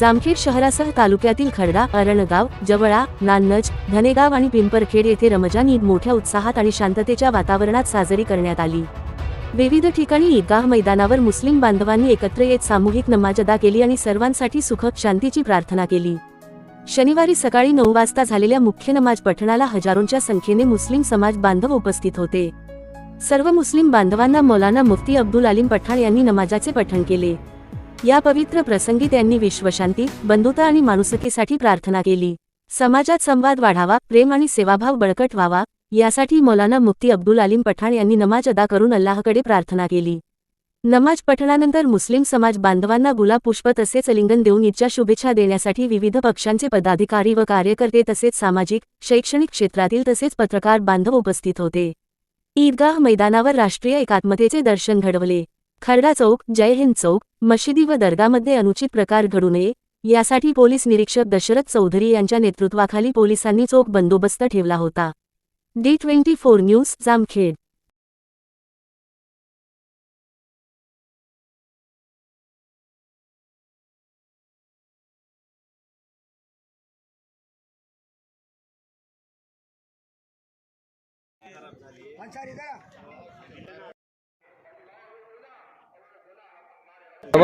जामखेड शहरासह तालुक्यातील खर्डा, अरणगाव, जवळा, नान्नज, धनेगाव आणि पिंपरखेड येथे रमजान ईद मोठ्या उत्साहात आणि शांततेच्या वातावरणात साजरी करण्यात आली। विविध ठिकाणी ईदगाह मैदानावर मुस्लिम बांधवांनी एकत्र येत सामूहिक नमाज अदा केली आणि सर्वांसाठी सुख शांतीची प्रार्थना केली। शनिवारी सकाळी 9 वाजता झालेल्या मुख्य नमाज पठणाला हजारोंच्या संख्येने मुस्लिम समाज बांधव उपस्थित होते। सर्व मुस्लिम बांधवांना मौलाना मुफ्ती अब्दुल अलीम पठाण यांनी नमाजाचे पठण केले। या पवित्र प्रसंगी त्यांनी विश्वशांती, बंधुता आणि माणुसकीसाठी प्रार्थना केली। समाजात संवाद वाढावा, प्रेम आणि सेवाभाव बळकट व्हावा यासाठी मौलाना मुफ्ती अब्दुल अलीम पठाण यांनी नमाज अदा करून अल्लाहकडे प्रार्थना केली। नमाज पठणानंतर मुस्लिम समाज बांधवांना गुलाब पुष्प तसेच आलिंगन देऊन ईदच्या शुभेच्छा देण्यासाठी विविध पक्षांचे पदाधिकारी व कार्यकर्ते तसेच सामाजिक, शैक्षणिक क्षेत्रातील तसेच पत्रकार बांधव उपस्थित होते। ईदगाह मैदानावर राष्ट्रीय एकात्मतेचे दर्शन घडवले। खर्डा चौक, जय हिंद चौक, मशिदी व दर्गामध्ये अनुचित प्रकार घडू नये यासाठी पोलीस निरीक्षक दशरथ चौधरी यांच्या नेतृत्वाखाली पोलिसांनी चोख बंदोबस्त ठेवला होता। D24 news, Jamkhed.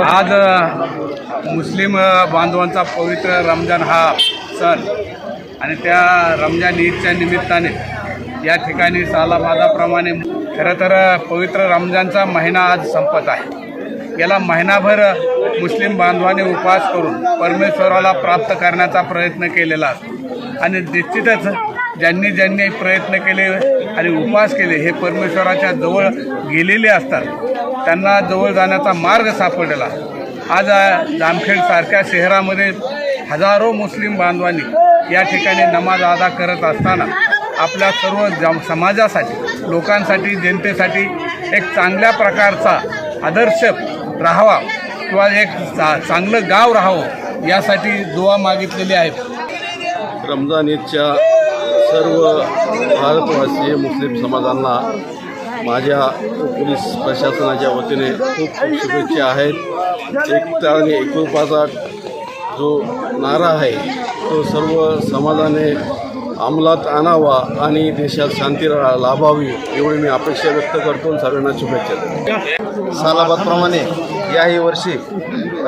आज मुस्लिम बांधवांचा पवित्र रमजान हा सण आणि त्या रमजान ईदच्या निमित्ताने या ठिकाणी सालाबादाप्रमाणे खरं तर पवित्र रमजानचा महिना आज संपत आहे। गेला महिनाभर मुस्लिम बांधवांनी उपवास करून परमेश्वराला प्राप्त करण्याचा प्रयत्न केलेला असतो आणि निश्चितच ज्यांनी ज्यांनी प्रयत्न केले आणि उपवास केले हे परमेश्वराच्या जवळ गेलेले असतात, त्यांना जवळ जाण्याचा मार्ग सापडलेला। आज जामखेडसारख्या शहरामध्ये हजारो मुस्लिम बांधवांनी या ठिकाणी नमाज अदा करत असताना आपल्या सर्व समाजासाठी, लोकांसाठी, जनतेसाठी एक चांगल्या प्रकारचा आदर्श राहावा किंवा एक चांगलं गाव राहावं यासाठी दुआ मागितलेली आहे। रमजान ईदच्या सर्व भारतवासी मुस्लिम समाजांना माझ्या पोलीस प्रशासनाच्या वतीने खूप खूप शुभेच्छा आहेत। एकता आणि एकोपाचा जो नारा आहे तो सर्व समाजाने अंमलात आणावा आणि देशात शांती लाभावी एवढी मी अपेक्षा व्यक्त करतो आणि सर्वांना शुभेच्छा देतो। सालाबादप्रमाणे याही वर्षी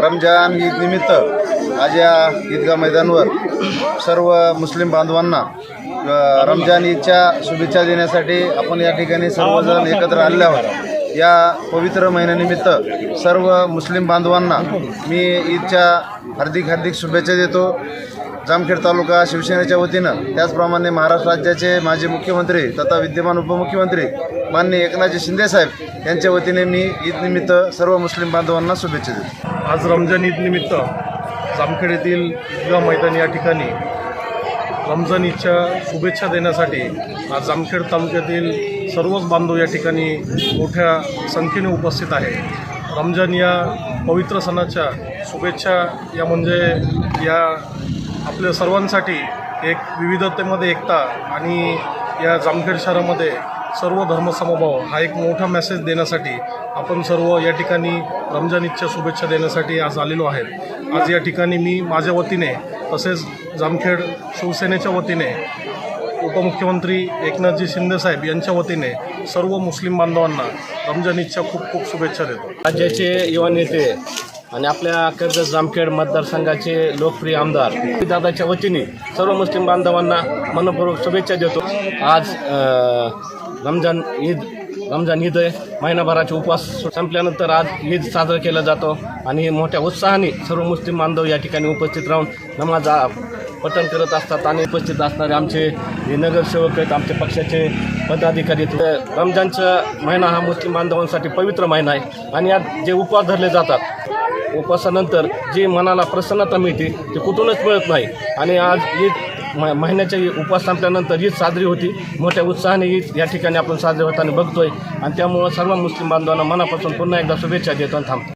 रमजान ईद निमित्त आज या ईदगाह मैदानावर सर्व मुस्लिम बांधवांना रमजान ईदच्या शुभेच्छा देण्यासाठी आपण या ठिकाणी सर्वजण एकत्र आलेले आहोत। या पवित्र महिन्यानिमित्त सर्व मुस्लिम बांधवांना मी ईदच्या हार्दिक शुभेच्छा देतो। जामखेड तालुका शिवसेनेच्या वतीनं, त्याचप्रमाणे महाराष्ट्र राज्याचे माजी मुख्यमंत्री तथा विद्यमान उपमुख्यमंत्री माननीय एकनाथजी शिंदेसाहेब यांच्या वतीने मी ईदनिमित्त सर्व मुस्लिम बांधवांना शुभेच्छा देतो। आज रमजान ईदनिमित्त जामखेड येथील ईदगाह मैदान या ठिकाणी रमजान ईदच्या शुभेच्छा देण्यासाठी आज जामखेड तालुक्यातील सर्वच बांधव या ठिकाणी मोठ्या संख्येने उपस्थित आहे। रमजान या पवित्र सणाच्या शुभेच्छा या म्हणजे या आपल्या सर्वांसाठी एक विविधतेमध्ये एकता आणि या जामखेड शहरामध्ये सर्व धर्मसमभाव हा एक मोठा मेसेज देण्यासाठी आपण सर्व या ठिकाणी रमजान ईदच्या शुभेच्छा देण्यासाठी आज आलेलो आहेत। आज या ठिकाणी मी माझ्या वतीने तसेच जामखेड शिवसेनेच्या वतीने उपमुख्यमंत्री एकनाथजी शिंदेसाहेब यांच्या वतीने सर्व मुस्लिम बांधवांना रमजान ईदच्या खूप खूप शुभेच्छा देतो। राज्याचे युवा नेते आणि आपल्या कर्जत जामखेड मतदारसंघाचे लोकप्रिय आमदार दादाच्या वतीने सर्व मुस्लिम बांधवांना मनपूर्वक शुभेच्छा देतो। आज रमजान ईद महिनाभराचे उपवास संपल्यानंतर आज ईद साजरा केला जातो आणि मोठ्या उत्साहाने सर्व मुस्लिम बांधव या ठिकाणी उपस्थित राहून नमाज पठण करत असतात आणि उपस्थित असणारे आमचे नगरसेवक आहेत, आमच्या पक्षाचे पदाधिकारी आहेत। रमजानचा महिना हा मुस्लिम बांधवांसाठी पवित्र महिना आहे आणि यात जे उपवास धरले जातात, उपवासानंतर जी मनाला प्रसन्नता मिळते ती कुठूनच मिळत नाही आणि आज ईद महिन्याच्या उपवास संपल्यानंतर ईद साजरी होती। मोठ्या उत्साहाने ईद या ठिकाणी आपण साजरी होताना बघतोय आणि त्यामुळं सर्व मुस्लिम बांधवांना मनापासून पुन्हा एकदा शुभेच्छा देतो आणि थांबतो।